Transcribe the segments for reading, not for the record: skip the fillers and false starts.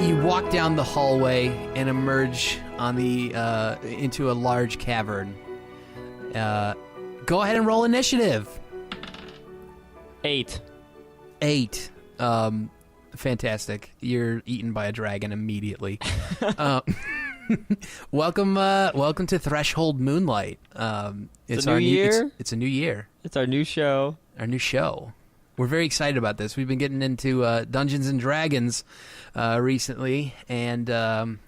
You walk down the hallway and emerge on the into a large cavern. Go ahead and roll initiative. 8. Fantastic. You're eaten by a dragon immediately. Welcome to Threshold Moonlight. It's a new year. It's a new year. It's our new show. We're very excited about this. We've been getting into Dungeons and Dragons recently, and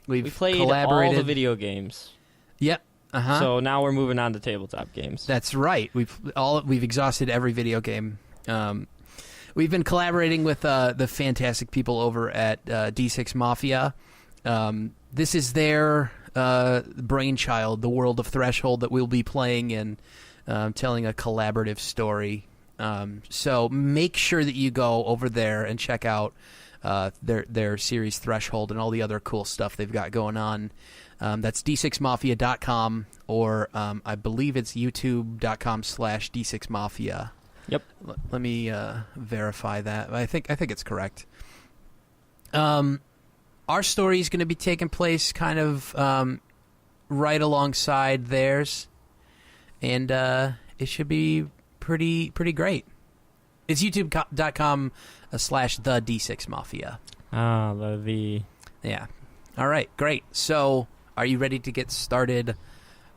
we played collaborated. all the video games. Yep. So now we're moving on to tabletop games. That's right. We've exhausted every video game. We've been collaborating with the fantastic people over at D6 Mafia. This is their brainchild, the world of Threshold, that we'll be playing in, telling a collaborative story. So make sure that you go over there and check out their series Threshold and all the other cool stuff they've got going on. That's d6mafia.com, or I believe it's youtube.com/d6mafia. Yep. Let me verify that. I think it's correct. Our story is going to be taking place kind of right alongside theirs, and it should be pretty great. It's youtube.com/the D6mafia. The Yeah. All right, great. So, are you ready to get started?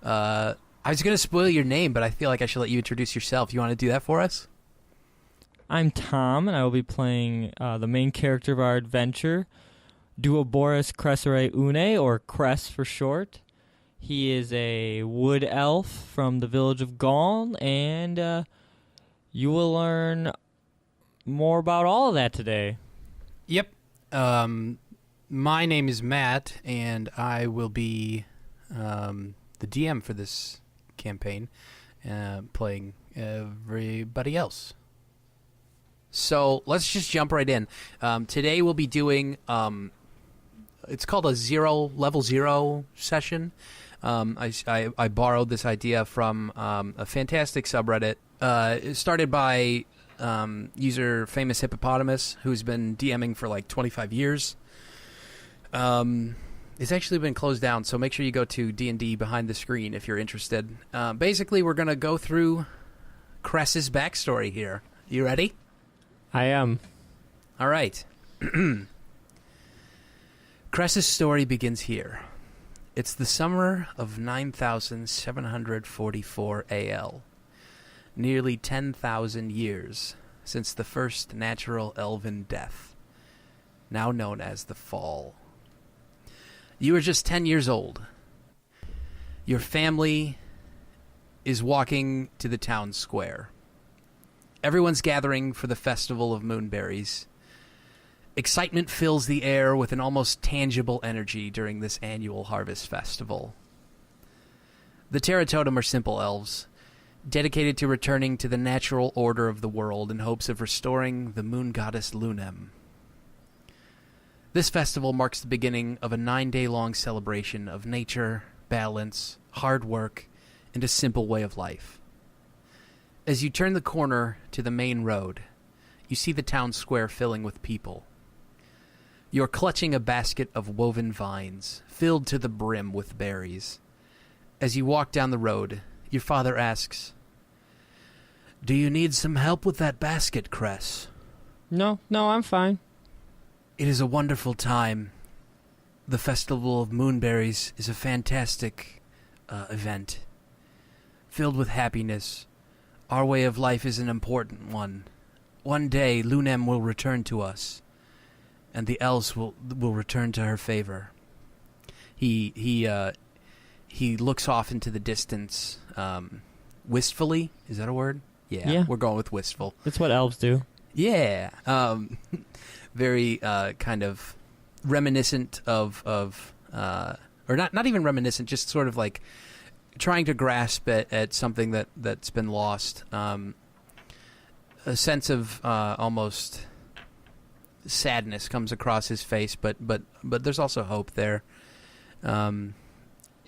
I was going to spoil your name, but I feel like I should let you introduce yourself. You want to do that for us? I'm Tom, and I will be playing the main character of our adventure, Duoboris Crescere Une, or Cress for short. He is a wood elf from the village of Gull, and you will learn more about all of that today. Yep. My name is Matt, and I will be the DM for this campaign, playing everybody else. So let's just jump right in. Today we'll be doing, it's called a level zero session. I borrowed this idea from a fantastic subreddit. Started by user Famous Hippopotamus, who's been DMing for like 25 years. It's actually been closed down, so make sure you go to D&D Behind the Screen if you're interested. Basically, we're going to go through Cress's backstory here. You ready? I am. All right. Cress's story begins here. It's the summer of 9,744 AL. Nearly 10,000 years since the first natural elven death, now known as the Fall. You are just 10 years old. Your family is walking to the town square. Everyone's gathering for the festival of Moonberries. Excitement fills the air with an almost tangible energy during this annual harvest festival. The Terra Totem are simple elves, dedicated to returning to the natural order of the world in hopes of restoring the moon goddess Lunem. This festival marks the beginning of a 9-day-long celebration of nature, balance, hard work, and a simple way of life. As you turn the corner to the main road, you see the town square filling with people. You're clutching a basket of woven vines, filled to the brim with berries. As you walk down the road, your father asks, "Do you need some help with that basket, Cress?" No, I'm fine. It is a wonderful time. The Festival of Moonberries is a fantastic event, filled with happiness. Our way of life is an important one. One day, Lunem will return to us, and the elves will return to her favor. He looks off into the distance, wistfully. Is that a word? Yeah, we're going with wistful. That's what elves do. Yeah, very kind of reminiscent of or not even reminiscent, just sort of like trying to grasp at something that's been lost. A sense of almost sadness comes across his face, but there's also hope there.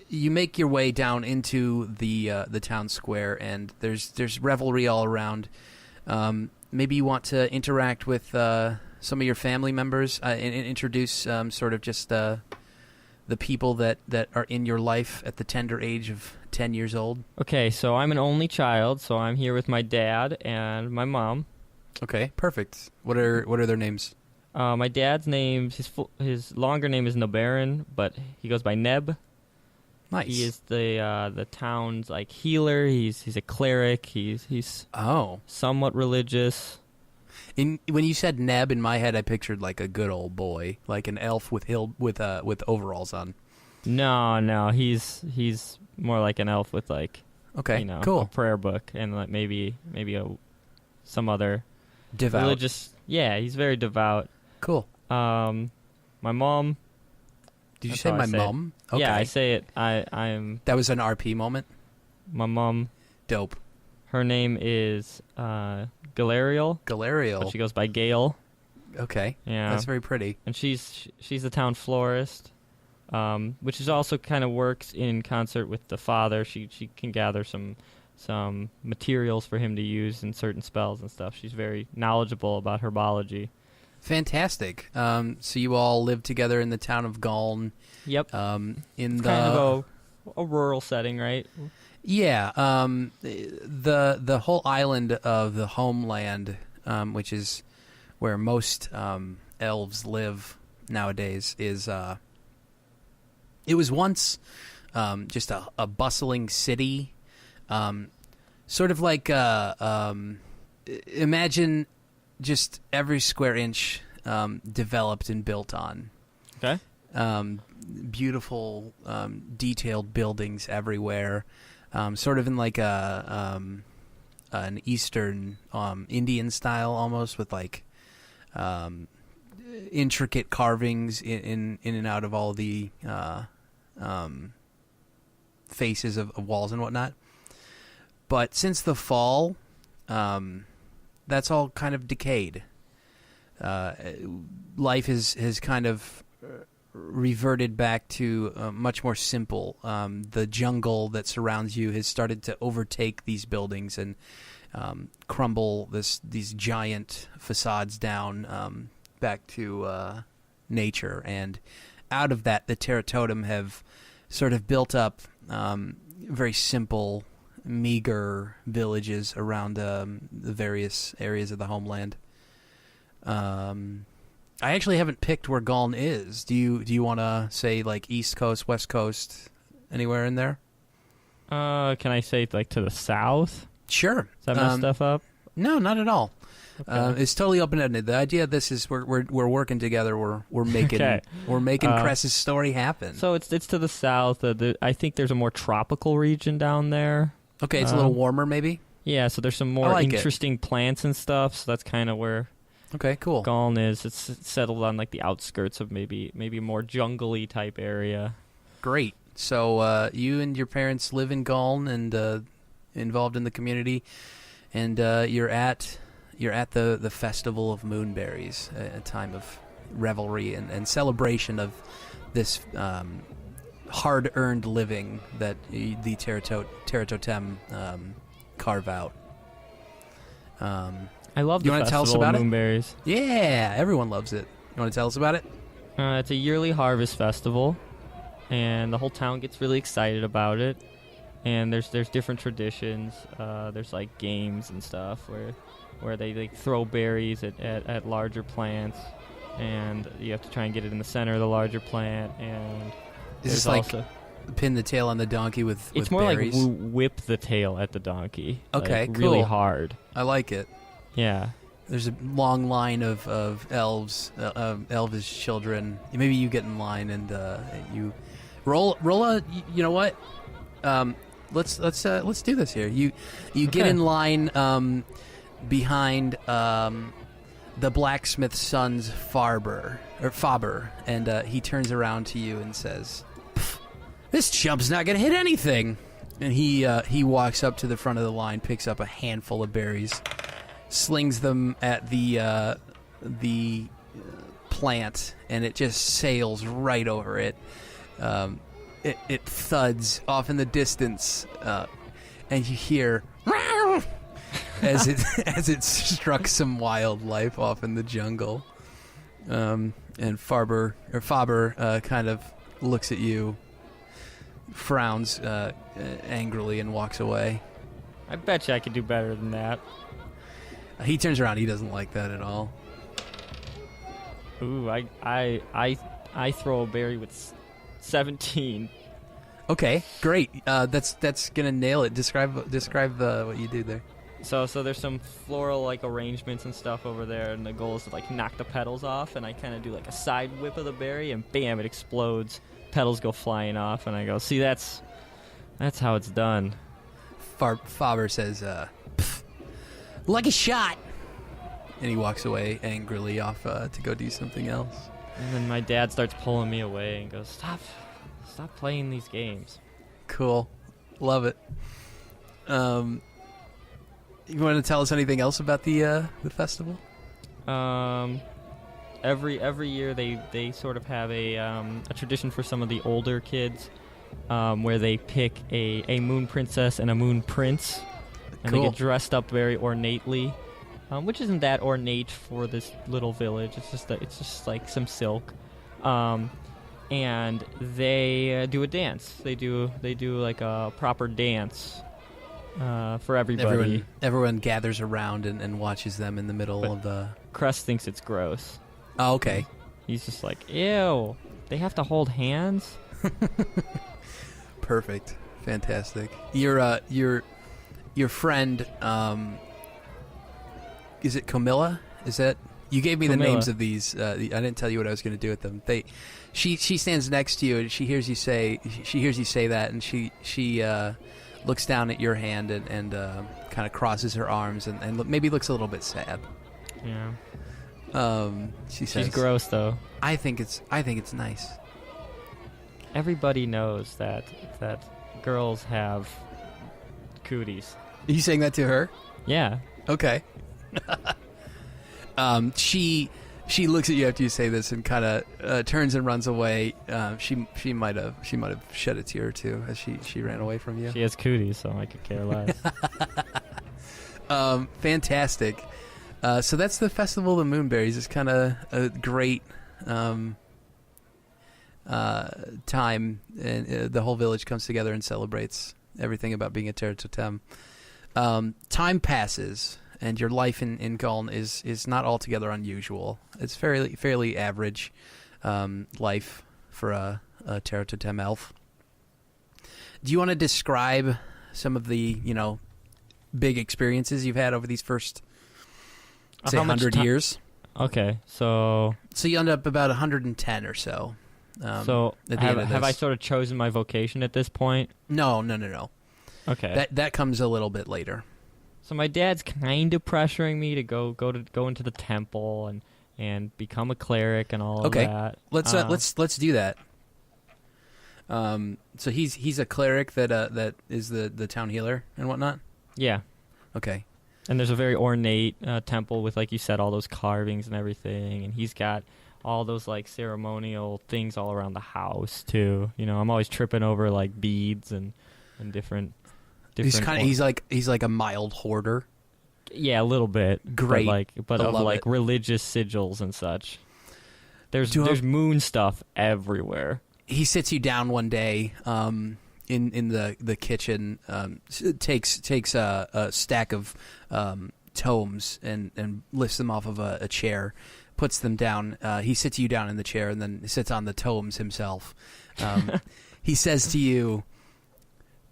You make your way down into the town square, and there's revelry all around. Maybe you want to interact with some of your family members and introduce sort of just the people that are in your life at the tender age of 10 years old? Okay, so I'm an only child, so I'm here with my dad and my mom. Okay, perfect. What are their names? My dad's name, his longer name is Nebarin, but he goes by Neb. Nice. He is the town's like healer. He's a cleric. He's somewhat religious. When you said Neb, in my head I pictured like a good old boy, like an elf with overalls on. No, he's more like an elf with like cool. a prayer book and like maybe some other devout religious. Yeah, he's very devout. Cool. My mom. Did you say my mom? Okay. Yeah, I say it. I'm. That was an RP moment. My mom. Dope. Her name is Galariel. Galariel. But she goes by Gale. Okay. Yeah. That's very pretty. And she's the town florist, which is also kind of works in concert with the father. She can gather some materials for him to use in certain spells and stuff. She's very knowledgeable about herbology. Fantastic. So you all live together in the town of Gull. Yep. In it's the kind of a rural setting, right? Yeah. The whole island of the homeland, which is where most elves live nowadays, is it was once just a bustling city, sort of like imagine just every square inch developed and built on. Okay. Beautiful, detailed buildings everywhere, sort of in like an Eastern Indian style almost, with like intricate carvings in and out of all the faces of walls and whatnot. But since the fall, that's all kind of decayed. Life has kind of reverted back to much more simple. The jungle that surrounds you has started to overtake these buildings and crumble these giant facades down back to nature. And out of that, the Terratotem have sort of built up very simple, meager villages around the various areas of the homeland. I actually haven't picked where Gull is. Do you want to say like East Coast, West Coast, anywhere in there? Can I say like to the south? Sure. Does that mess stuff up? No, not at all. Okay. It's totally open-ended. The idea of this is we're working together. We're making we're making Cress's story happen. So it's to the south. I think there's a more tropical region down there. Okay, it's a little warmer, maybe. Yeah, so there's some more interesting plants and stuff. So that's kind of where. Okay, cool. Gull is. It's settled on like the outskirts of maybe more jungly type area. Great. So you and your parents live in Gull and involved in the community, and you're at the festival of Moonberries, a time of revelry and celebration of this hard-earned living that the Terratotem carve out. I love the festival tell us about of Moonberries. Yeah, everyone loves it. You want to tell us about it? It's a yearly harvest festival, and the whole town gets really excited about it. And there's different traditions. There's like games and stuff where they like throw berries at larger plants, and you have to try and get it in the center of the larger plant. And is this like pin the tail on the donkey with it's more berries? Like whip the tail at the donkey. Okay, like, cool. Really hard. I like it. Yeah. There's a long line of elves, elvish children. Maybe you get in line and you roll a. You know what? Let's do this here. You get in line behind the blacksmith's son's Faber, and he turns around to you and says, "This chump's not gonna hit anything." And he walks up to the front of the line, picks up a handful of berries, slings them at the plant, and it just sails right over it. It thuds off in the distance, and you hear as it struck some wildlife off in the jungle. And Faber kind of looks at you, frowns angrily, and walks away. I bet you I could do better than that. He turns around. He doesn't like that at all. Ooh, I throw a berry with 17. Okay, great. That's gonna nail it. Describe what you do there. So there's some floral like arrangements and stuff over there, and the goal is to like knock the petals off, and I kind of do like a side whip of the berry, and bam, it explodes. Petals go flying off, and I go, see, that's how it's done. Faber says, like a shot, and he walks away angrily off to go do something else. And then my dad starts pulling me away and goes, stop playing these games. Cool, love it. You want to tell us anything else about the festival? Every year they sort of have a tradition for some of the older kids, where they pick a moon princess and a moon prince, and Cool. they get dressed up very ornately, which isn't that ornate for this little village. It's just like some silk, and they do a dance. They do like a proper dance. For everybody. Everyone gathers around and watches them in the middle of the... Crest thinks it's gross. Oh, okay. He's just like, ew, they have to hold hands? Perfect. Fantastic. Your friend, is it Camilla? Is that... You gave me Camilla. the names of these. I didn't tell you what I was going to do with them. She stands next to you, and she hears you say that, and she looks down at your hand and kind of crosses her arms and maybe looks a little bit sad. Yeah. She says, She's gross, though. I think it's nice. Everybody knows that girls have cooties. Are you saying that to her? Yeah. Okay. She looks at you after you say this and kind of turns and runs away. She might have shed a tear or two as she ran away from you. She has cooties, so I could care less. Fantastic. So that's the Festival of the Moonberries. It's kind of a great time, and the whole village comes together and celebrates everything about being a Terra Totem. Time passes, and your life in Gull is not altogether unusual. It's fairly average life for a Terra Totem elf. Do you want to describe some of the big experiences you've had over these first, say, 100 years? Okay, so you end up about 110 or so. So have I sort of chosen my vocation at this point? No. Okay. That comes a little bit later. So my dad's kind of pressuring me to go into the temple and become a cleric and all of that. Let's do that. So he's a cleric that is the town healer and whatnot. Yeah. Okay. And there's a very ornate temple with, like you said, all those carvings and everything, and he's got all those like ceremonial things all around the house too. I'm always tripping over like beads and different. He's like a mild hoarder. Yeah, a little bit. Great, but of like religious sigils and such. There's moon stuff everywhere. He sits you down one day in the kitchen, takes a stack of tomes and lifts them off of a chair, puts them down. He sits you down in the chair and then sits on the tomes himself. He says to you,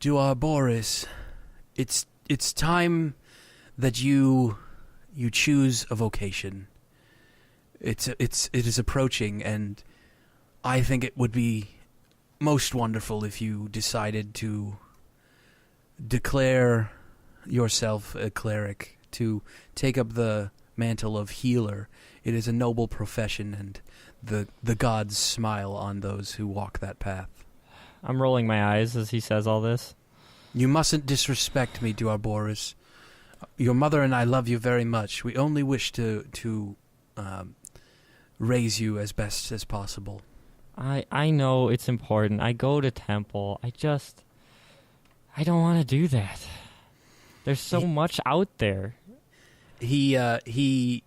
Boris, it's time that you choose a vocation. It is approaching, and I think it would be most wonderful if you decided to declare yourself a cleric, to take up the mantle of healer. It is a noble profession, and the gods smile on those who walk that path. I'm rolling my eyes as he says all this. You mustn't disrespect me, Boris. Your mother and I love you very much. We only wish to raise you as best as possible. I know it's important. I go to temple. I don't want to do that. There's so much out there. He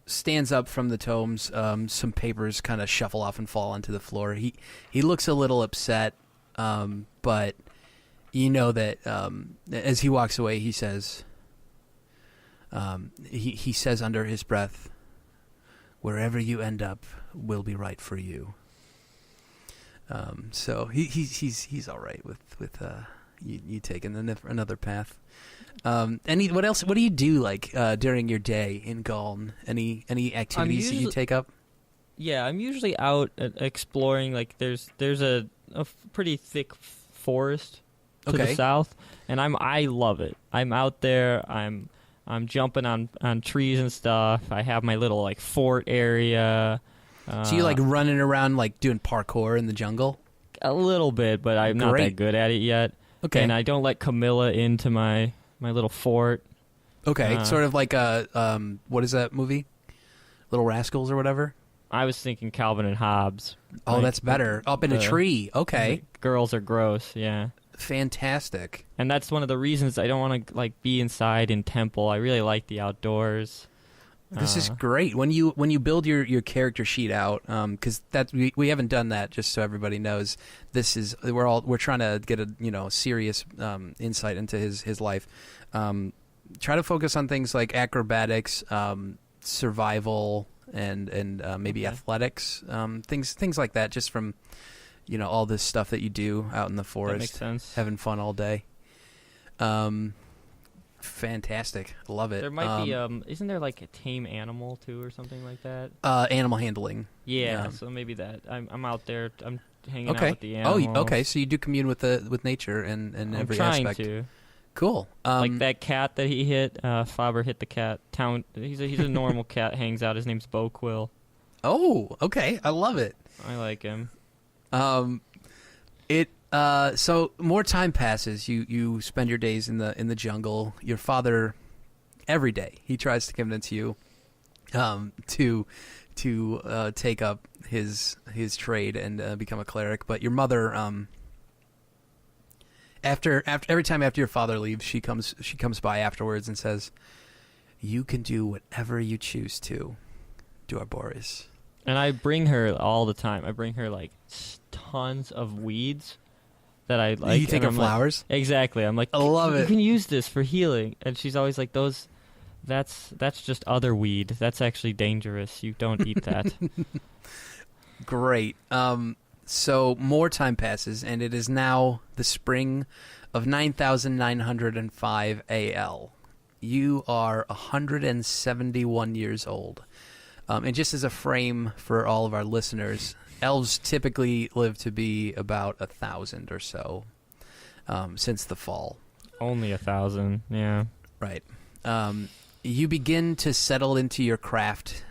stands up from the tomes. Some papers kind of shuffle off and fall onto the floor. He looks a little upset, but you know that as he walks away, he says, he says under his breath, "Wherever you end up will be right for you." So he's all right with you taking another path. What else? What do you do during your day in Gull? Any activities that you take up? Yeah, I'm usually out exploring. Like there's a pretty thick forest to the south, and I love it. I'm out there. I'm jumping on trees and stuff. I have my little fort area. So you running around doing parkour in the jungle? A little bit, but I'm not that good at it yet. Okay. And I don't let Camilla into my little fort. Okay, sort of like what is that movie? Little Rascals or whatever? I was thinking Calvin and Hobbes. Oh, that's better. Up in a tree. Okay. Girls are gross, yeah. Fantastic. And that's one of the reasons I don't want to be inside in Temple. I really like the outdoors. This is great. When you build your character sheet out, because we haven't done that. Just so everybody knows, we're trying to get a serious insight into his life. Try to focus on things like acrobatics, survival, and maybe athletics, things like that. Just from all this stuff that you do out in the forest, that makes sense. Having fun all day. Fantastic. Love it. There might be isn't there a tame animal too or something like that? Animal handling. Yeah, so maybe that. I'm out there. I'm hanging out with the animals. Oh, okay. So you do commune with nature and every aspect. I'm trying to. Cool. Like that cat that he hit. Faber hit the cat. He's a normal cat. Hangs out. His name's Bo Quill. Oh, okay. I love it. I like him. So more time passes. You spend your days in the jungle. Your father, every day, he tries to convince you to take up his trade and become a cleric. But your mother, every time after your father leaves, she comes by afterwards and says, "You can do whatever you choose to, Boris." And I bring her all the time. I bring her tons of weeds that I like. You take her flowers? Exactly. I'm like, I love it. You can use this for healing. And she's always like, that's just other weed. That's actually dangerous. You don't eat that. Great. So more time passes, and it is now the spring of 9,905 AL. You are 171 years old. And just as a frame for all of our listeners, elves typically live to be about 1,000 or so since the fall. Only 1,000, yeah. Right. You begin to settle into your craft.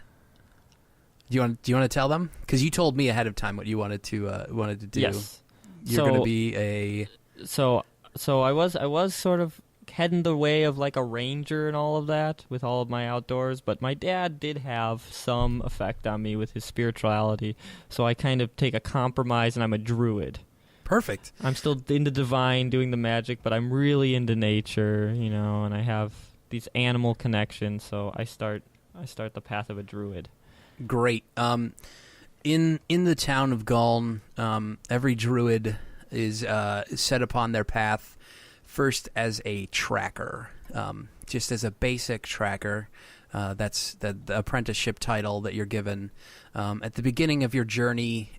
Do you want to tell them? Because you told me ahead of time what you wanted to do. Yes. You're going to be a. So I was sort of heading the way of a ranger and all of that with all of my outdoors, but my dad did have some effect on me with his spirituality, so I kind of take a compromise and I'm a druid. Perfect. I'm still into divine, doing the magic, but I'm really into nature, and I have these animal connections, so I start the path of a druid. Great. In the town of Gull, every druid is set upon their path first as a tracker, just as a basic tracker. That's the apprenticeship title that you're given. At the beginning of your journey,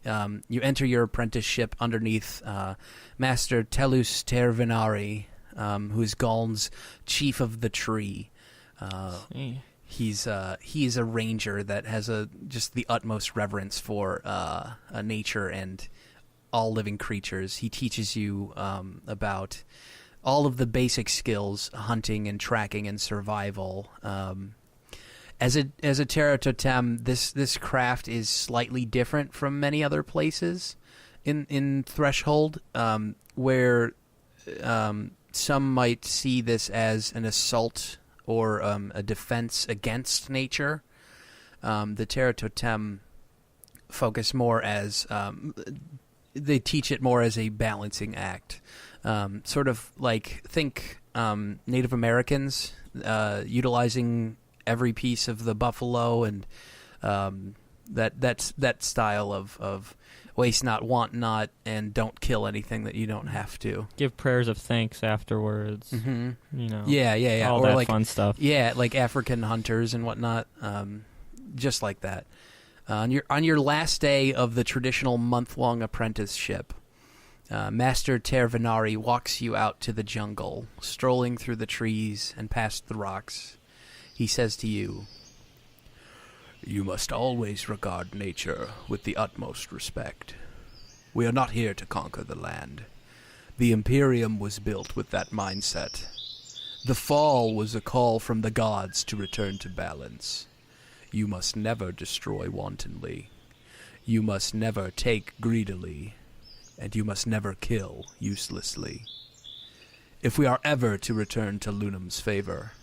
you enter your apprenticeship underneath Master Tellus Tervinari, who is Gull's chief of the tree. He is a ranger that has just the utmost reverence for nature and all living creatures. He teaches you about all of the basic skills, hunting and tracking and survival. As a Terra Totem, this craft is slightly different from many other places in Threshold, where some might see this as an assault or a defense against nature. The Terra Totem focus more as they teach it more as a balancing act. Sort of think Native Americans utilizing every piece of the buffalo, and that style of waste not, want not, and don't kill anything that you don't have to. Give prayers of thanks afterwards. Mm-hmm. You know. Yeah. All or that like fun stuff. Yeah, like African hunters and whatnot. Just like that. On your last day of the traditional month-long apprenticeship, Master Tervanari walks you out to the jungle, strolling through the trees and past the rocks. He says to you, "You must always regard nature with the utmost respect. We are not here to conquer the land. The Imperium was built with that mindset. The fall was a call from the gods to return to balance. You must never destroy wantonly. You must never take greedily. And you must never kill uselessly. If we are ever to return to Lunam's favor,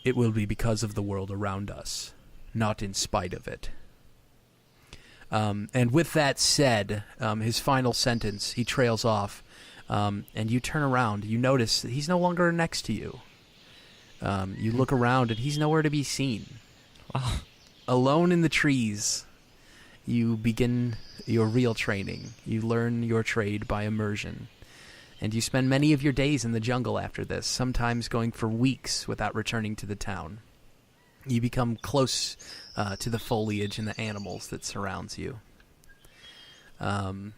it will be because of the world around us, not in spite of it." And with that said, his final sentence, he trails off, and you turn around. You notice that he's no longer next to you. You look around, and he's nowhere to be seen. Wow. Alone in the trees, you begin your real training. You learn your trade by immersion. And you spend many of your days in the jungle after this, sometimes going for weeks without returning to the town. You become close to the foliage and the animals that surrounds you. Do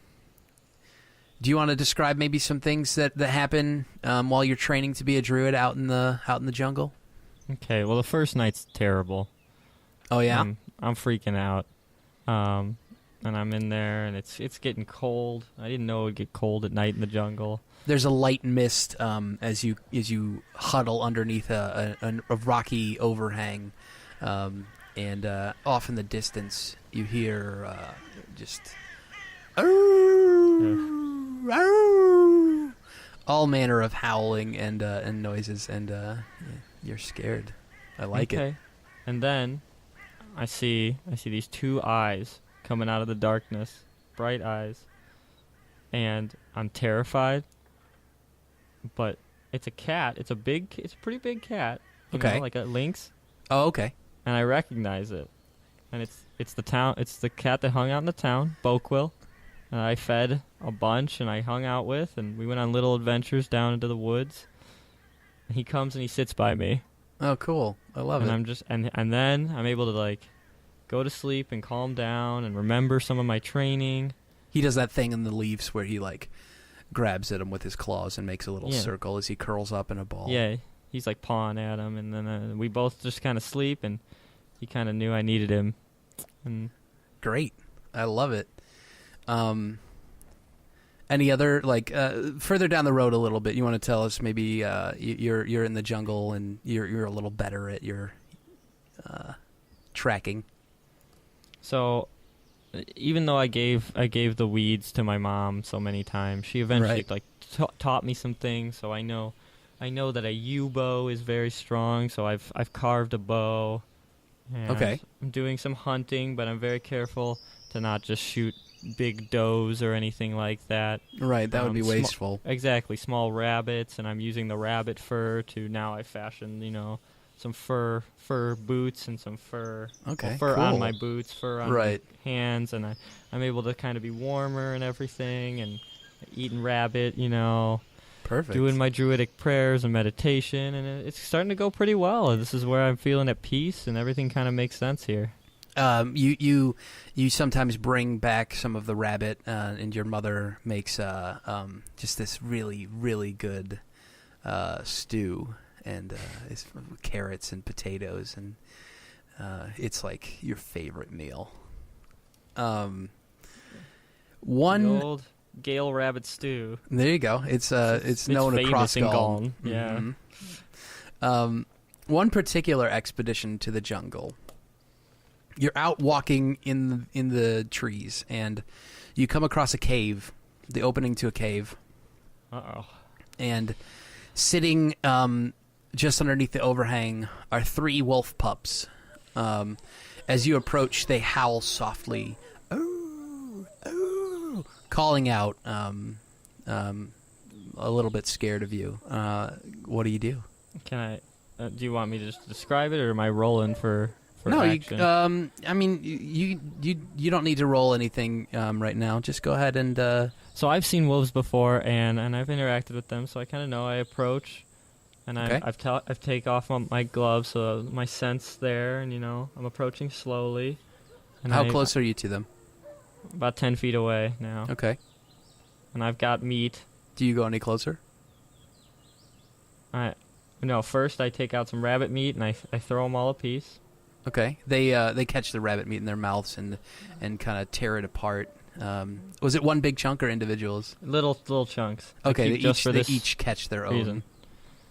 you want to describe maybe some things that happen while you're training to be a druid out in the jungle? Okay. Well, the first night's terrible. Oh yeah, I'm freaking out. And I'm in there, and it's getting cold. I didn't know it would get cold at night in the jungle. There's a light mist as you huddle underneath a rocky overhang, and off in the distance you hear just all manner of howling and noises, and you're scared. I like it. And then I see these two eyes coming out of the darkness, bright eyes, and I'm terrified. But it's a cat. It's a pretty big cat. You know, like a lynx. Oh, okay. And I recognize it, and it's the cat that hung out in the town, Boquill, and I fed a bunch, and I hung out with, and we went on little adventures down into the woods. And he comes and he sits by me. Oh, cool! I love it. And I'm just and then I'm able to like go to sleep and calm down and remember some of my training. He does that thing in the leaves where he like grabs at him with his claws and makes a little circle as he curls up in a ball. Yeah, he's like pawing at him, and then we both just kind of sleep, and he kind of knew I needed him. And great, I love it. Any other further down the road a little bit? You want to tell us maybe you're in the jungle and you're a little better at your tracking. So, even though I gave the weeds to my mom so many times, she eventually taught me some things. So I know that a yew bow is very strong. So I've carved a bow. And okay. I'm doing some hunting, but I'm very careful to not just shoot big does or anything like that. Right, that would be wasteful. Exactly, small rabbits, and I'm using the rabbit fur to now I fashion, some fur boots and some fur. Okay, fur cool. on my boots, fur on my hands, and I'm able to kind of be warmer and everything, and eating rabbit, Perfect. Doing my druidic prayers and meditation, and it's starting to go pretty well. This is where I'm feeling at peace, and everything kind of makes sense here. You sometimes bring back some of the rabbit, and your mother makes just this really, really good stew, and it's carrots and potatoes, and it's like your favorite meal. The old Gale rabbit stew. There you go. It's known across Gull. Yeah. Mm-hmm. One particular expedition to the jungle. You're out walking in the trees, and you come across a cave, the opening to a cave. Uh-oh. And sitting just underneath the overhang are 3 wolf pups. As you approach, they howl softly, "Ooh, ooh," calling out, a little bit scared of you. What do you do? Can Do you want me to just describe it, or am I rolling for No, action? I mean, you don't need to roll anything right now. Just go ahead and. So I've seen wolves before, and I've interacted with them, so I kind of know. I approach, and Okay. I've take off my gloves, so my scent's there, and I'm approaching slowly. And How close are you to them? About 10 feet away now. Okay. And I've got meat. Do you go any closer? First I take out some rabbit meat, and I throw them all a piece. Okay. They catch the rabbit meat in their mouths and kind of tear it apart. Was it one big chunk or individuals? Little chunks. Okay, They each catch their reason. own.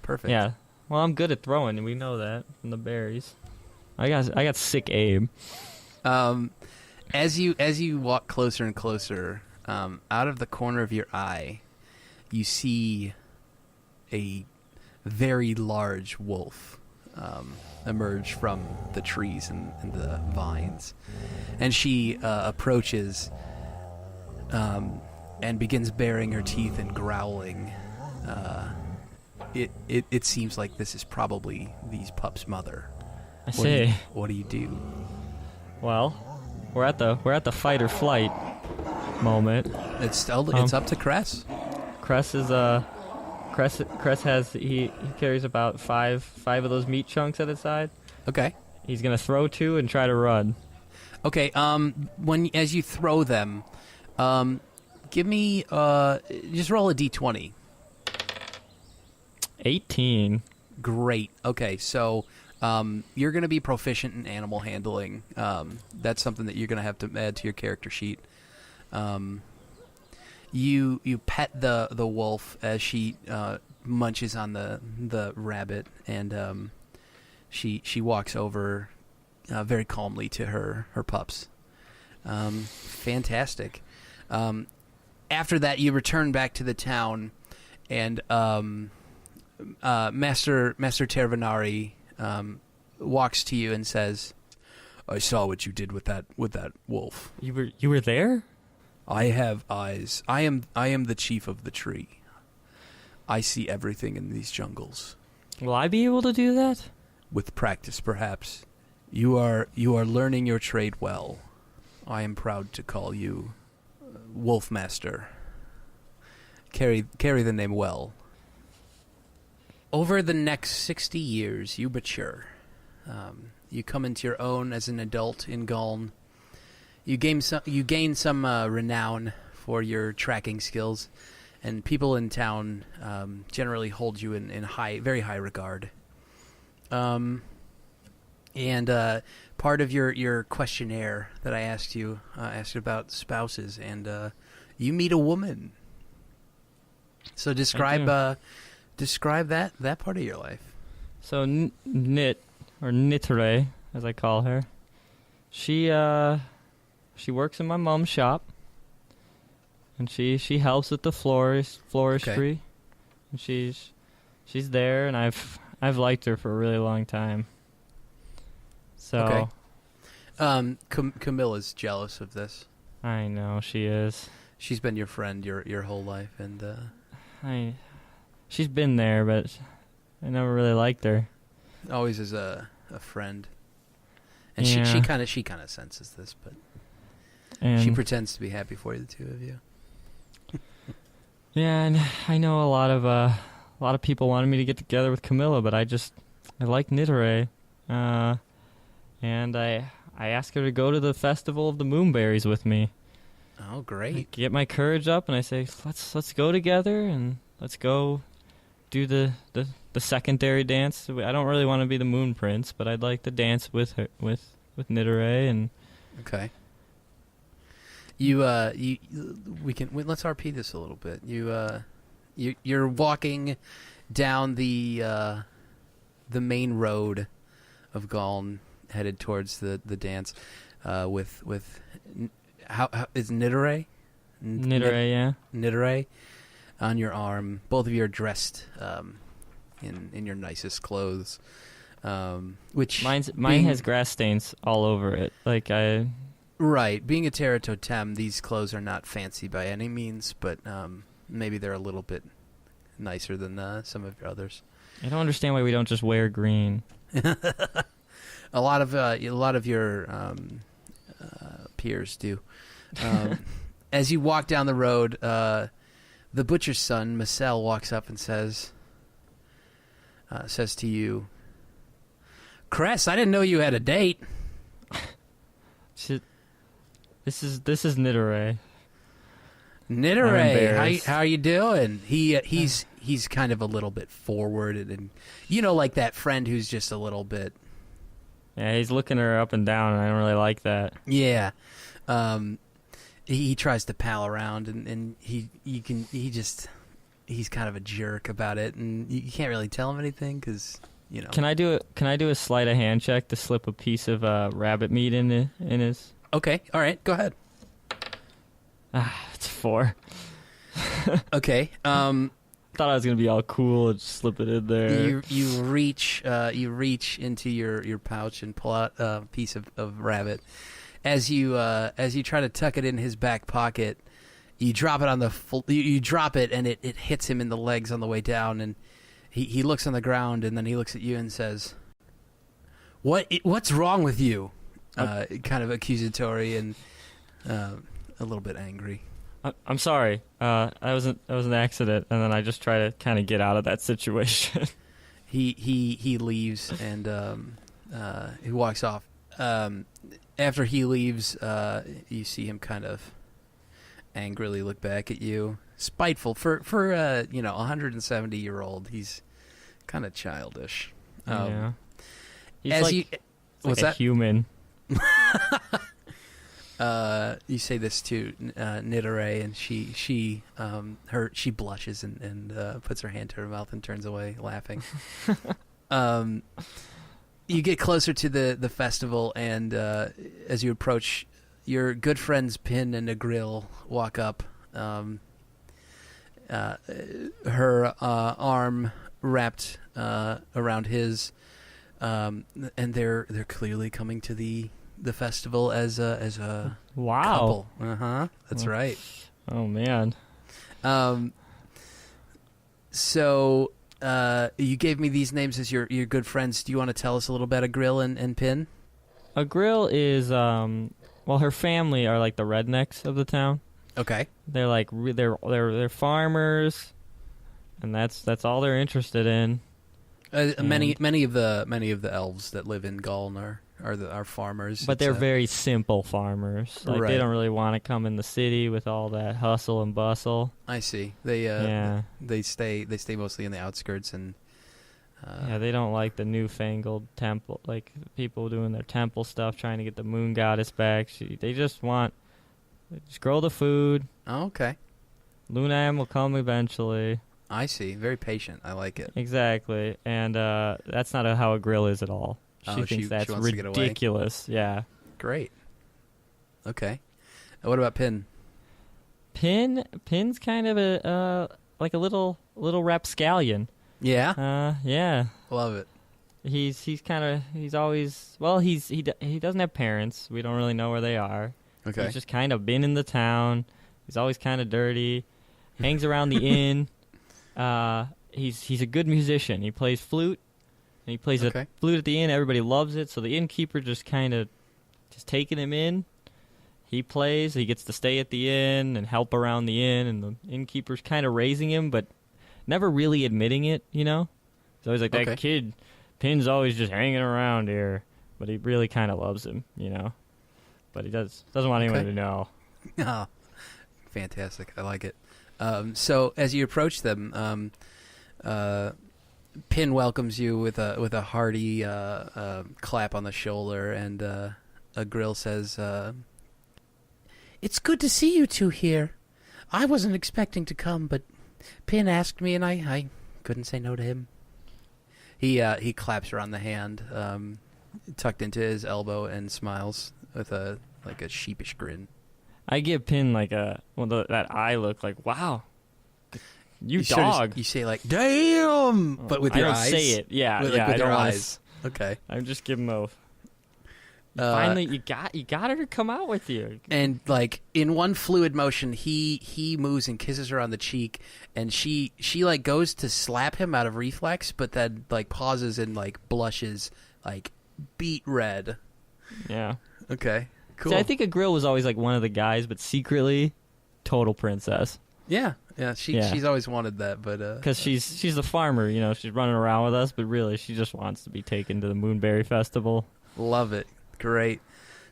Perfect. Yeah. Well, I'm good at throwing, and we know that from the berries. I got sick aim. As you walk closer and closer, out of the corner of your eye, you see a very large wolf emerge from the trees and the vines, and she approaches and begins baring her teeth and growling. It seems like this is probably these pups' mother. I see. What do you do? Well, we're at the fight or flight moment. It's up to Cress. Cress is Cress he carries about five of those meat chunks at his side. Okay. He's gonna throw 2 and try to run. Okay. As you throw them, give me just roll a d20. 18. Great. Okay, so you're going to be proficient in animal handling. That's something that you're going to have to add to your character sheet. You pet the wolf as she munches on the rabbit, and she walks over very calmly to her pups. Fantastic. After that, you return back to the town, and Master Tervanari walks to you and says, "I saw what you did with that wolf. You were there? I have eyes. I am the chief of the tree. I see everything in these jungles. Will I be able to do that? With practice, perhaps. You are learning your trade well. I am proud to call you Wolf Master. Carry the name well. Over the next 60 years, you mature. You come into your own as an adult in Gull. You gain some renown for your tracking skills, and people in town generally hold you in very high regard. And part of your questionnaire that I asked you about spouses, and you meet a woman. So describe that part of your life. So Nitre, as I call her, she works in my mom's shop, and she helps with the floristry, Okay. and she's there, and I've liked her for a really long time. So Okay. Camilla's jealous of this. I know she is. She's been your friend your whole life, and She's been there, but I never really liked her. always as a friend. And Yeah. she kind of senses this, but And she pretends to be happy for the two of you. yeah, and I know a lot of people wanted me to get together with Camilla, but I like Nitere, and I asked her to go to the festival of the Moonberries with me. Oh, I great! get my courage up, and I say, let's go together, and let's go do the secondary dance. I don't really want to be the Moon Prince, but I'd like to dance with her, with Nitere, and Okay. Let's RP this a little bit. You're walking down the main road of Gull, headed towards the dance, with how is Nitere? Nitere, yeah. Nitere on your arm. Both of you are dressed in your nicest clothes. Which Mine has grass stains all over it. Right. Being a Terra Totem, these clothes are not fancy by any means, but maybe they're a little bit nicer than some of your others. I don't understand why we don't just wear green. A lot of your peers do. As you walk down the road, the butcher's son, Marcel, walks up and says to you, "Cress, I didn't know you had a date." This is Nidore. Nidore, how you doing? He's kind of a little bit forward, and like that friend who's just a little bit. Yeah, he's looking her up and down, and I don't really like that. Yeah, he tries to pal around, and he's kind of a jerk about it, and you can't really tell him anything because Can I do a sleight of hand check to slip a piece of rabbit meat in his? Okay, all right, go ahead. It's 4. Okay. Thought I was gonna be all cool and just slip it in there. You reach into your pouch and pull out a piece of rabbit. As you try to tuck it in his back pocket, you drop it you drop it, and it hits him in the legs on the way down, and he looks on the ground, and then he looks at you and says, "What's wrong with you?" Kind of accusatory and a little bit angry. I'm sorry. That was an accident, and then I just try to kind of get out of that situation. He leaves, and he walks off. After he leaves, you see him kind of angrily look back at you, spiteful for 170-year-old. He's kind of childish. Yeah. He's as like, you, what's like that? A human. You say this to Nidore, and she blushes and puts her hand to her mouth and turns away, laughing. You get closer to the festival, and as you approach, your good friends Pin and Agril walk up. Her arm wrapped around his, and they're clearly coming to the festival as a wow. couple. That's right. Oh man. So you gave me these names as your good friends. Do you want to tell us a little about Agril and Pin? Agril is her family are like the rednecks of the town. Okay. They're like they're farmers, and that's all they're interested in. Many of the elves that live in Gull are farmers, but they're very simple farmers. Like right. They don't really want to come in the city with all that hustle and bustle. I see. They stay mostly in the outskirts, and they don't like the newfangled temple, like people doing their temple stuff, trying to get the moon goddess back. They just grow the food. Oh, okay. Lunam will come eventually. I see. Very patient. I like it. Exactly, and that's not how Agril is at all. She thinks that's ridiculous. Yeah. Great. Okay. What about Pin? Pin's kind of a little rapscallion. Yeah. Yeah. Love it. He doesn't have parents. We don't really know where they are. Okay. He's just kind of been in the town. He's always kind of dirty. Hangs around the inn. He's a good musician. He plays flute. And he plays a flute at the inn. Everybody loves it. So the innkeeper just kind of taking him in. He plays. He gets to stay at the inn and help around the inn. And the innkeeper's kind of raising him, but never really admitting it, He's always like, that kid, Pin's always just hanging around here. But he really kind of loves him, But he doesn't want anyone to know. Oh, fantastic. I like it. So as you approach them, Pin welcomes you with a hearty clap on the shoulder, and Agril says, "It's good to see you two here. I wasn't expecting to come, but Pin asked me, and I couldn't say no to him." He claps her on the hand, tucked into his elbow, and smiles with a sheepish grin. I give Pin that eye look, like, wow. You dog. You say damn, but with your eyes. I don't say it. Yeah, with I your don't eyes. Okay. I just give him a Finally, you got her to come out with you. And like in one fluid motion, he moves and kisses her on the cheek, and she like goes to slap him out of reflex, but then like pauses and like blushes like beet red. Yeah. Okay. Cool. See, I think a grill was always like one of the guys, but secretly, total princess. Yeah. She's always wanted that, but because she's the farmer, she's running around with us, but really she just wants to be taken to the Moonberry Festival. Love it. Great.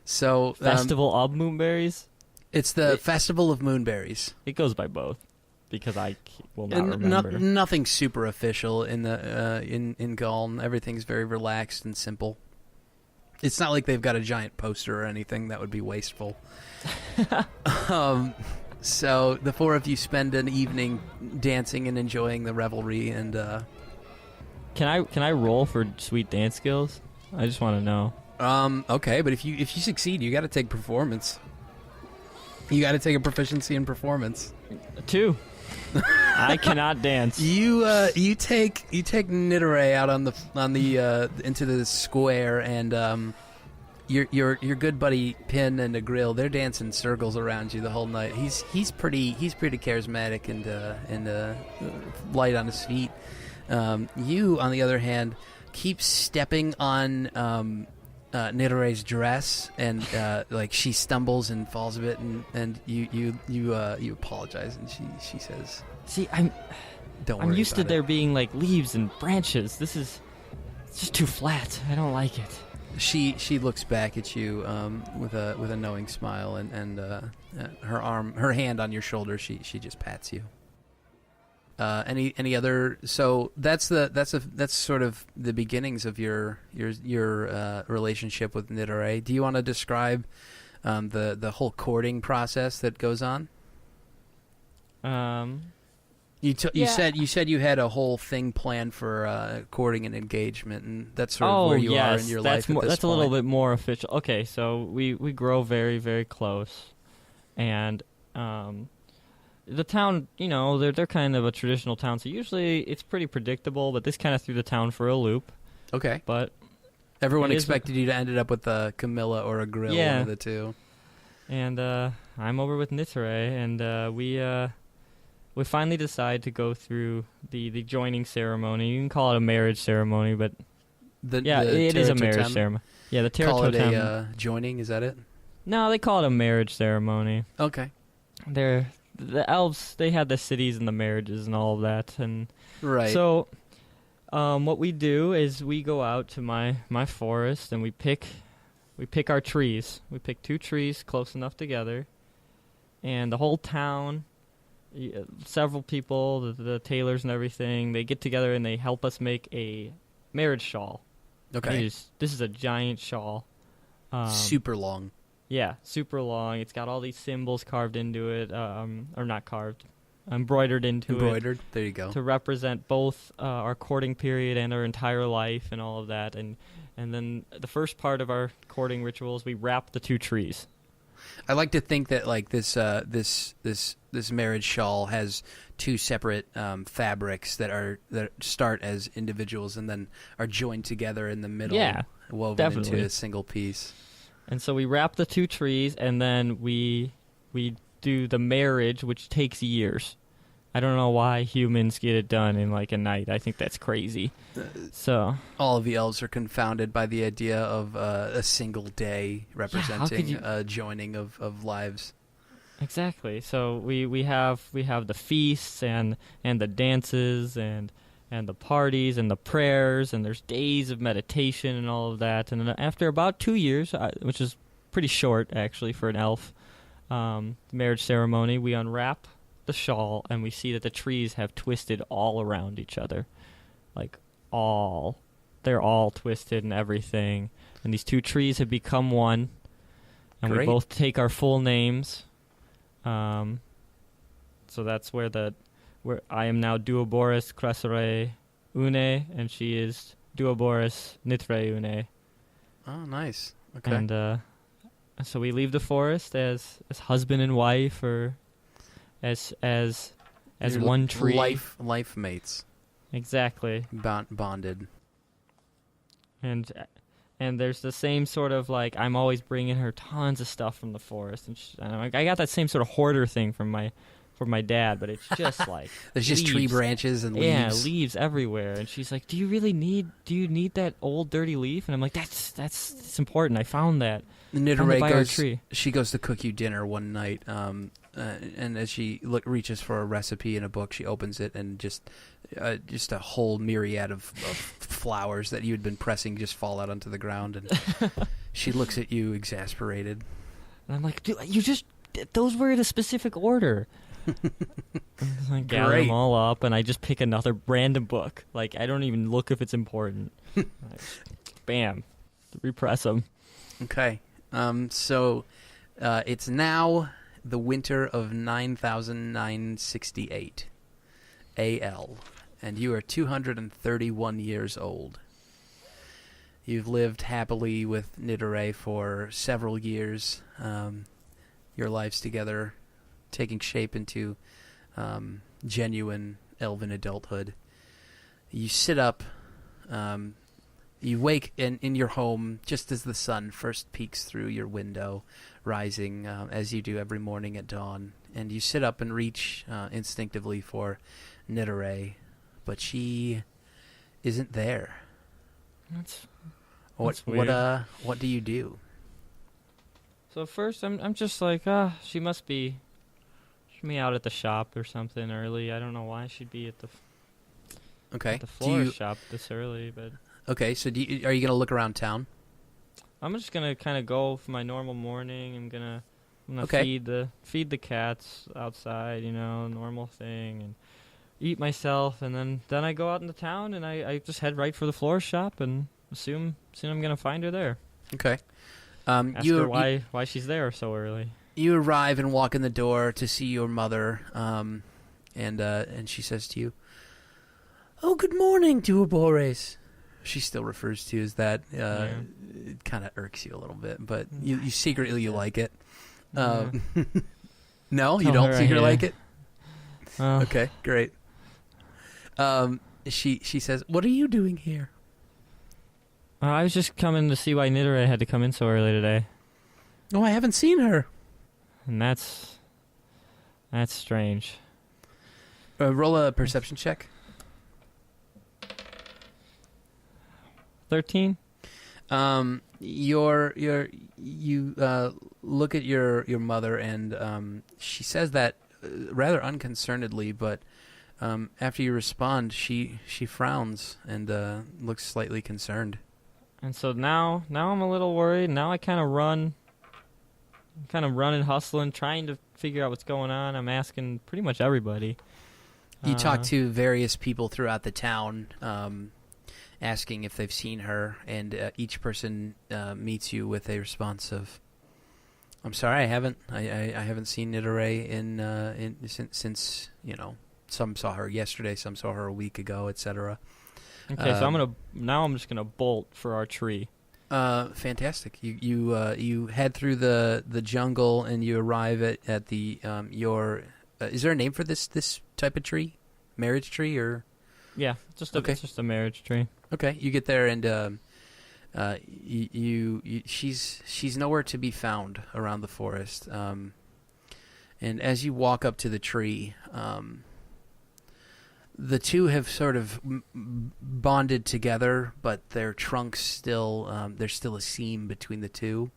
So Festival of Moonberries? It's the Festival of Moonberries. It goes by both because I will not remember. Nothing super official in the in Gull. Everything's very relaxed and simple. It's not like they've got a giant poster or anything. That would be wasteful. So the four of you spend an evening dancing and enjoying the revelry. And can I roll for sweet dance skills? I just want to know. Okay, but if you succeed, you got to take performance. You got to take a proficiency in performance. 2. I cannot dance. You take Nidore out on the into the square, and your good buddy Pin and the Grill, they're dancing circles around you the whole night. He's pretty charismatic and light on his feet. You, on the other hand, keep stepping on Nidore's dress, and like she stumbles and falls a bit, and you apologize, and she says, "See, don't worry I'm used to about there it." being like leaves and branches. It's just too flat. I don't like it." She looks back at you with a knowing smile, and her hand on your shoulder. She just pats you. Any other? So that's sort of the beginnings of your relationship with Nidore. Do you want to describe the whole courting process that goes on? You said you had a whole thing planned for courting and engagement, and that's sort of where you are in your life. That's a little bit more official. Okay, so we grow very, very close, and the town, they're kind of a traditional town, so usually it's pretty predictable, but this kind of threw the town for a loop. Okay. But everyone expected you to end up with a Camilla or a Grill, one of the two. And I'm over with Nidore, and we finally decide to go through the joining ceremony. You can call it a marriage ceremony, but it is a marriage ceremony. Yeah, the Terra Call Totem. it a joining, is that it? No, they call it a marriage ceremony. Okay. The elves, they had the cities and the marriages and all of that, and right. So what we do is we go out to my forest, and we pick our trees. We pick 2 trees close enough together, and the whole town, several people, the tailors and everything, they get together and they help us make a marriage shawl. Okay. This is a giant shawl. Super long. Yeah, super long. It's got all these symbols carved into it, or not carved, embroidered into it. Embroidered, there you go. To represent both our courting period and our entire life and all of that. And then the first part of our courting rituals, we wrap the 2 trees. I like to think that like this marriage shawl has 2 separate fabrics that start as individuals and then are joined together in the middle, woven into a single piece. And so we wrap the 2 trees, and then we do the marriage, which takes years. I don't know why humans get it done in like a night. I think that's crazy. So all of the elves are confounded by the idea of a single day representing a joining of lives. Exactly. So we have the feasts and the dances and the parties and the prayers, and there's days of meditation and all of that. And then after about 2 years, which is pretty short actually for an elf, marriage ceremony, we unwrap the shawl, and we see that the trees have twisted all around each other. They're all twisted and everything. And these 2 trees have become one, and we both take our full names. So that's where I am now Duoboris Crescere Une, and she is Duoboris Nitre Une. Oh, nice. Okay. And so we leave the forest as husband and wife, or as one tree. Life mates. Exactly. Bonded. And And there's the same sort of, like, I'm always bringing her tons of stuff from the forest. And I got that same sort of hoarder thing from my dad, but it's just like there's just tree branches and leaves. Yeah, leaves everywhere. And she's like, do you need that old dirty leaf? And I'm like, it's important. I found that. She goes to cook you dinner one night, and as she reaches for a recipe in a book, she opens it, and just a whole myriad of flowers that you had been pressing just fall out onto the ground, and she looks at you exasperated. And I'm like, dude, those were in a specific order. I gather them all up, and I just pick another random book. Like, I don't even look if it's important. Bam. Repress them. Okay. So it's now the winter of 9,968 AL, and you are 231 years old. You've lived happily with Nidore for several years, your lives together taking shape into genuine elven adulthood. You sit up, you wake in your home just as the sun first peeks through your window, rising as you do every morning at dawn. And you sit up and reach instinctively for Nidore, but she isn't there. That's What do you do? So first, I'm just like, she must be out at the shop or something early. I don't know why she'd be at the florist shop this early, but okay. So are you gonna look around town? I'm just gonna kind of go for my normal morning. I'm gonna okay. feed the cats outside, normal thing, and eat myself, and then I go out into town and I just head right for the florist shop and assume I'm gonna find her there. Okay. Ask her why she's there so early. You arrive and walk in the door to see your mother, and she says to you, "Oh, good morning, Duabores." She still refers to you as that. It kind of irks you a little bit, but you secretly like it. No, you don't secretly like it? Okay, great. She says, "What are you doing here?" I was just coming to see why Nidore had to come in so early today. Oh, I haven't seen her. And that's strange. Roll a perception check. 13. You look at your mother, and she says that rather unconcernedly, but after you respond, she frowns and looks slightly concerned. And so now I'm a little worried. Now I kind of run and hustling, trying to figure out what's going on. I'm asking pretty much everybody. You talk to various people throughout the town, asking if they've seen her, and each person meets you with a response of, "I'm sorry, I haven't seen Nidore since some saw her yesterday, some saw her a week ago, etc." Okay, so I'm just gonna bolt for our tree. Fantastic. You head through the jungle and you arrive at the your. Is there a name for this type of tree? Marriage tree or? Yeah, it's just a marriage tree. Okay, you get there and she's nowhere to be found around the forest. And as you walk up to the tree, the two have sort of bonded together, but their trunks still there's still a seam between the two.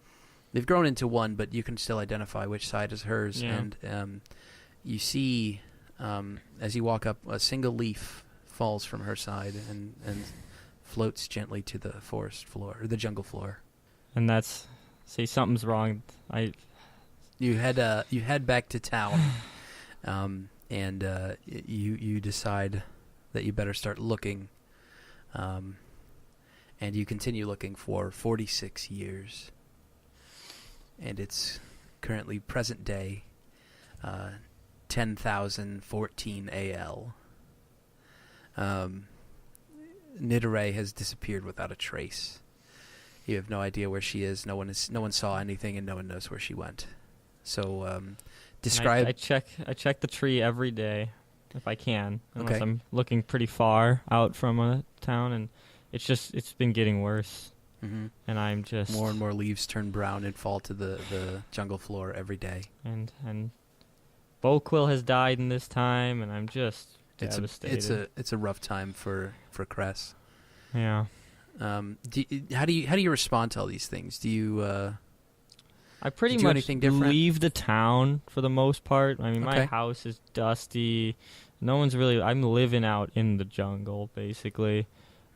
They've grown into one, but you can still identify which side is hers. Yeah. And you see, as you walk up, a single leaf falls from her side and floats gently to the forest floor, or the jungle floor. And something's wrong. You head back to town. And you decide that you better start looking, and you continue looking for 46 years, and it's currently present day, 10,014 AL. Nidore has disappeared without a trace. You have no idea where she is. No one saw anything, and no one knows where she went. So. Describe. I check the tree every day if I can, unless Okay. I'm looking pretty far out from a town, and it's been getting worse. and I'm just more and more leaves turn brown and fall to the jungle floor every day. And Boquill has died in this time, and I'm just devastated. It's a rough time for Cress. Yeah. How do you respond to all these things? Do you I pretty do much anything different? leave the town for the most part. I mean, my house is dusty. No one's really. I'm living out in the jungle, basically.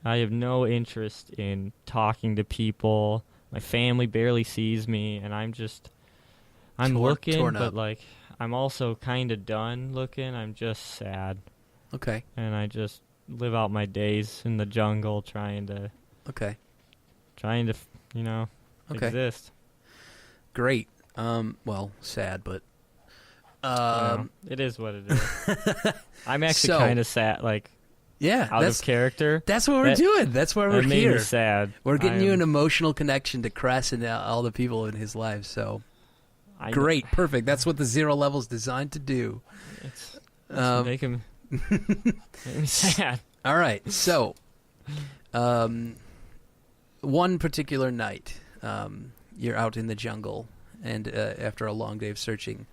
I have no interest in talking to people. My family barely sees me, and I'm looking, torn but up. like I'm also kind of done looking. I'm just sad. Okay. And I just live out my days in the jungle, trying to exist. Great. Well, sad, but it is what it is. I'm actually kind of sad, like out of character. That's what we're doing. That's why we're here. It made me sad. We're getting you an emotional connection to Cress and all the people in his life. So great, perfect. That's what the 0 level is designed to do. It's make me sad. All right, so one particular night, you're out in the jungle, and after a long day of searching,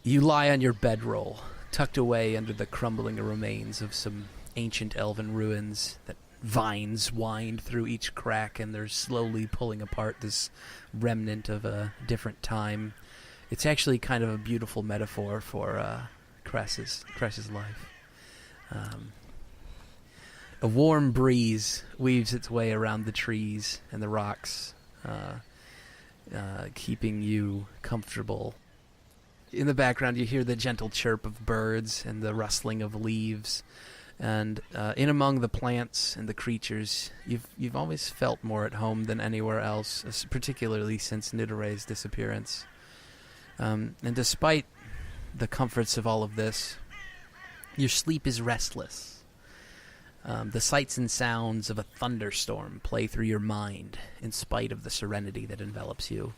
you lie on your bedroll, tucked away under the crumbling remains of some ancient elven ruins that vines wind through each crack, and they're slowly pulling apart this remnant of a different time. It's actually kind of a beautiful metaphor for Cress's life. A warm breeze weaves its way around the trees and the rocks, keeping you comfortable. In the background, you hear the gentle chirp of birds and the rustling of leaves. And in among the plants and the creatures, you've always felt more at home than anywhere else, particularly since Nidore's disappearance. And despite the comforts of all of this, your sleep is restless. The sights and sounds of a thunderstorm play through your mind in spite of the serenity that envelops you.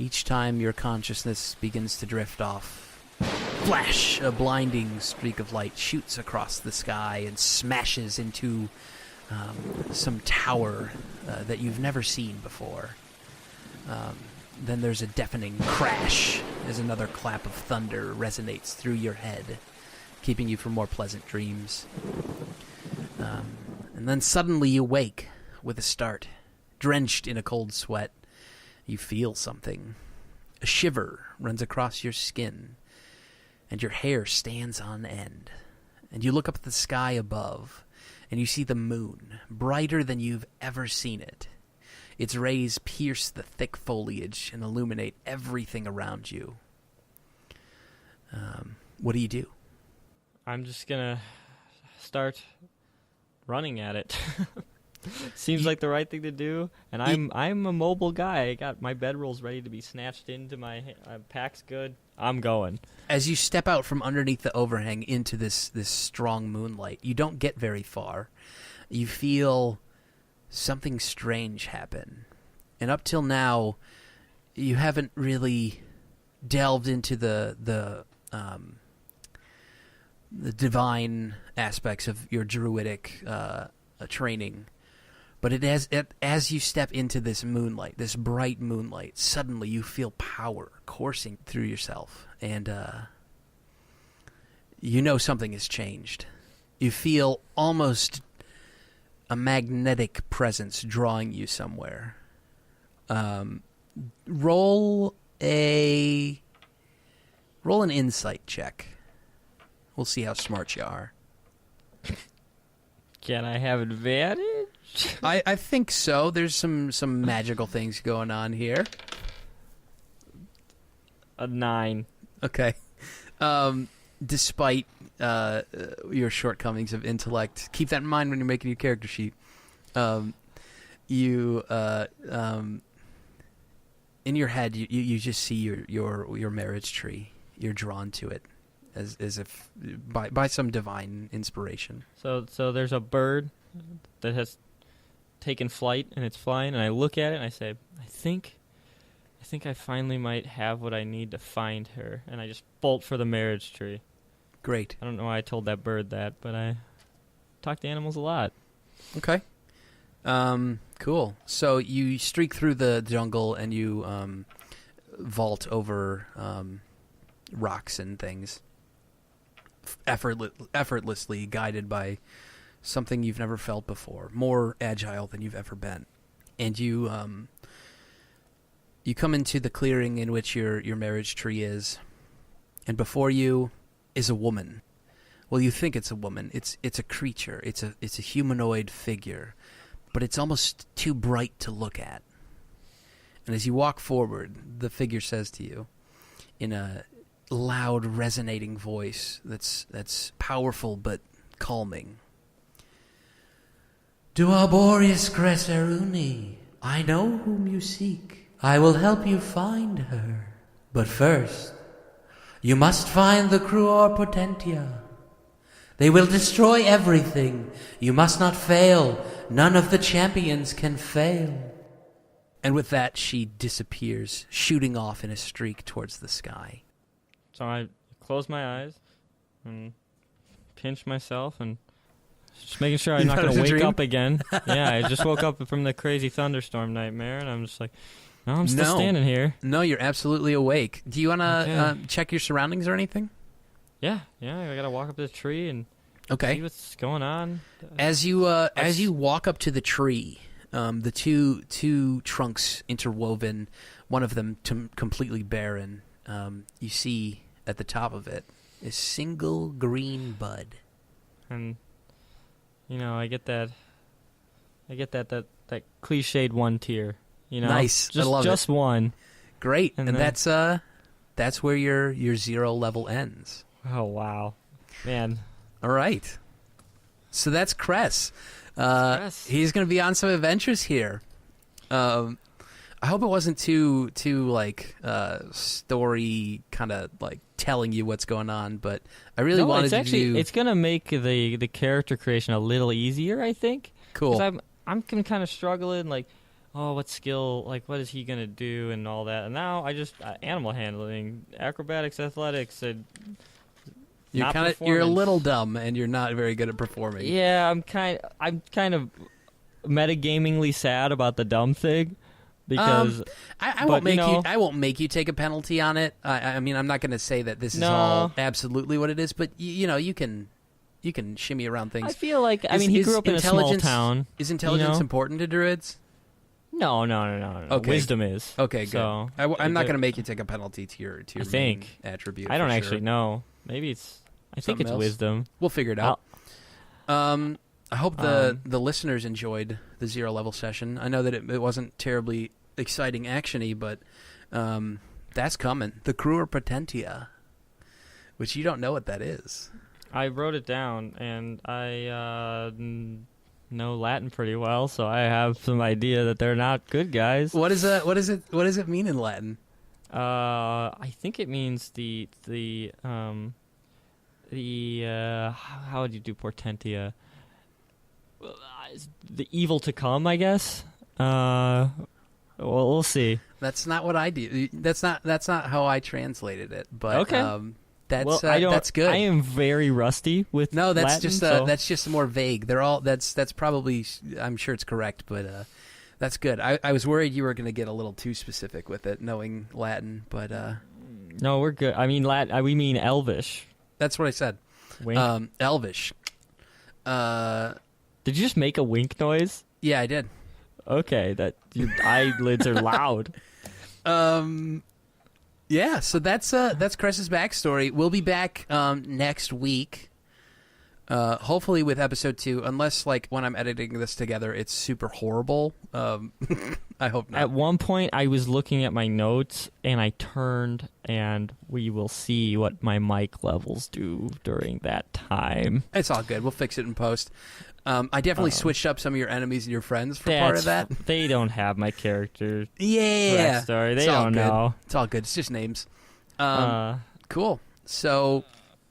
Each time your consciousness begins to drift off, flash! A blinding streak of light shoots across the sky and smashes into some tower that you've never seen before. Then there's a deafening crash as another clap of thunder resonates through your head, keeping you from more pleasant dreams. And then suddenly you wake with a start, drenched in a cold sweat. You feel something. A shiver runs across your skin, and your hair stands on end. And you look up at the sky above, and you see the moon, brighter than you've ever seen it. Its rays pierce the thick foliage and illuminate everything around you. What do you do? I'm just gonna start running at it. Seems like the right thing to do, and I'm a mobile guy. I got my bedrolls ready to be snatched into my pack's good. I'm going. As you step out from underneath the overhang into this strong moonlight, you don't get very far. You feel something strange happen, and up till now, you haven't really delved into the divine aspects of your druidic training. But as you step into this moonlight, this bright moonlight, suddenly you feel power coursing through yourself, and you know something has changed. You feel almost a magnetic presence drawing you somewhere. Roll an insight check. We'll see how smart you are. Can I have advantage? I think so. There's some magical things going on here. A 9. Okay. Despite your shortcomings of intellect, keep that in mind when you're making your character sheet. You in your head, you just see your marriage tree. You're drawn to it, as if by some divine inspiration. So there's a bird that has taken flight, and it's flying, and I look at it and I say, I think I finally might have what I need to find her, and I just bolt for the marriage tree. Great. I don't know why I told that bird that, but I talk to animals a lot. Okay. Cool. So you streak through the jungle and you vault over rocks and things, effortlessly guided by something you've never felt before, more agile than you've ever been. And you come into the clearing in which your marriage tree is, and before you is a woman. Well, you think it's a woman. It's a creature. It's a humanoid figure, but it's almost too bright to look at. And as you walk forward, the figure says to you, in a loud, resonating voice that's powerful but calming, "Duaborius Crescere, I know whom you seek. I will help you find her. But first, you must find the Cruor Potentia. They will destroy everything. You must not fail. None of the champions can fail." And with that, she disappears, shooting off in a streak towards the sky. So I close my eyes and pinch myself and just making sure I'm not going to wake up again. Yeah, I just woke up from the crazy thunderstorm nightmare, and I'm just like, no, I'm still standing here. No, you're absolutely awake. Do you want to check your surroundings or anything? Yeah, I got to walk up to the tree and see what's going on. As you walk up to the tree, the two trunks interwoven, one of them completely barren, you see at the top of it a single green bud. And I get that cliched one tier. Nice. Just, I love just it. One. Great. And that's where your 0 level ends. Oh wow, man. All right. So that's Cress. Cress. He's going to be on some adventures here. I hope it wasn't too like story kind of like telling you what's going on, but I really wanted to do. It's going to make the character creation a little easier, I think. Cool. 'Cause I'm kind of struggling, like, oh, what skill, like, what is he going to do and all that. And now I just animal handling, acrobatics, athletics, and you're a little dumb and you're not very good at performing. Yeah, I'm kind of metagamingly sad about the dumb thing. Because I won't make you take a penalty on it. I mean, I'm not going to say that this is all absolutely what it is, but you can shimmy around things. I feel like he grew up in a small town. Is intelligence important to druids? No. Okay. Wisdom is. Okay, good. So I'm not going to make you take a penalty to your main attribute. I don't actually know. Maybe it's. I think it's wisdom. We'll figure it out. I hope the listeners enjoyed the 0 level session. I know that it wasn't terribly exciting actiony, but that's coming. The Cruor Potentia, which you don't know what that is. I wrote it down, and I know Latin pretty well, so I have some idea that they're not good guys. What is that? What does it mean in Latin? I think it means the how would you do Potentia? The evil to come, I guess. Well, we'll see. That's not what I do. That's not how I translated it. But okay. That's good. I am very rusty with that's just more vague. They're all that's probably, I'm sure it's correct, but that's good. I was worried you were going to get a little too specific with it, knowing Latin, but no, we're good. I mean we mean Elvish. That's what I said. Wink. Elvish. Did you just make a wink noise? Yeah, I did. Okay, that your eyelids are loud. Yeah, so that's Cress's backstory. We'll be back next week, hopefully with episode 2. Unless, like, when I'm editing this together, it's super horrible. I hope not. At one point, I was looking at my notes, and I turned, and we will see what my mic levels do during that time. It's all good. We'll fix it in post. I definitely switched up some of your enemies and your friends for part of that. They don't have my character. Yeah. Story. They don't know. It's all good. It's just names. Cool. So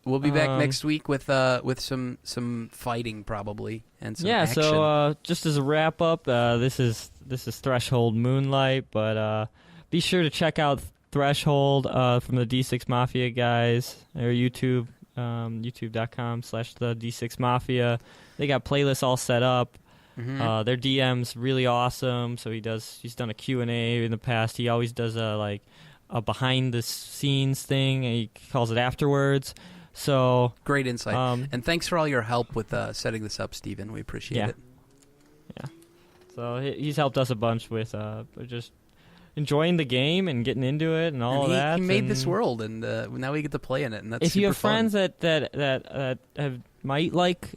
we'll be back next week with some fighting probably and some action. So just as a wrap up, this is Threshold Moonlight, but be sure to check out Threshold from the D6 Mafia guys, or YouTube. YouTube.com/the D6 Mafia. They got playlists all set up. Their DM's really awesome. So he's done a Q&A in the past. He always does a behind the scenes thing, and he calls it afterwards. So great insight. And thanks for all your help with setting this up, Steven. We appreciate it. Yeah. So he's helped us a bunch with just enjoying the game and getting into it and all of that. He made this world, and now we get to play in it, and that's if super you have fun. friends that might like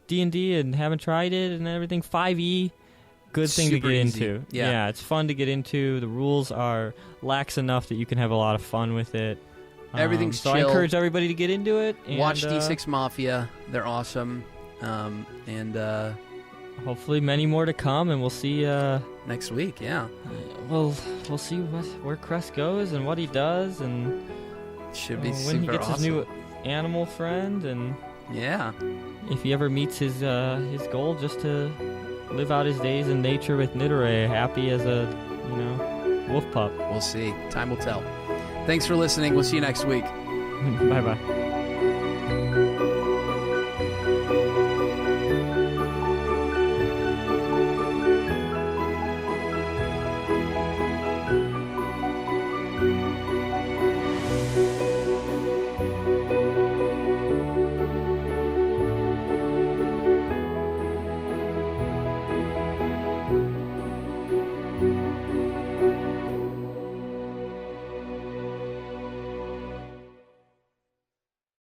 D&D and haven't tried it and everything, 5e, good thing Super to get easy. into. Yeah, it's fun to get into. The rules are lax enough that you can have a lot of fun with it. Everything's so chill. I encourage everybody to get into it. And, watch D6 Mafia. They're awesome. And hopefully many more to come, and we'll see next week. Yeah, we'll see where Cress goes and what he does, and should be when he gets awesome. his new animal friend, and if he ever meets his goal, just to live out his days in nature with Nidore, happy as a wolf pup. We'll see. Time will tell. Thanks for listening. We'll see you next week. Bye bye.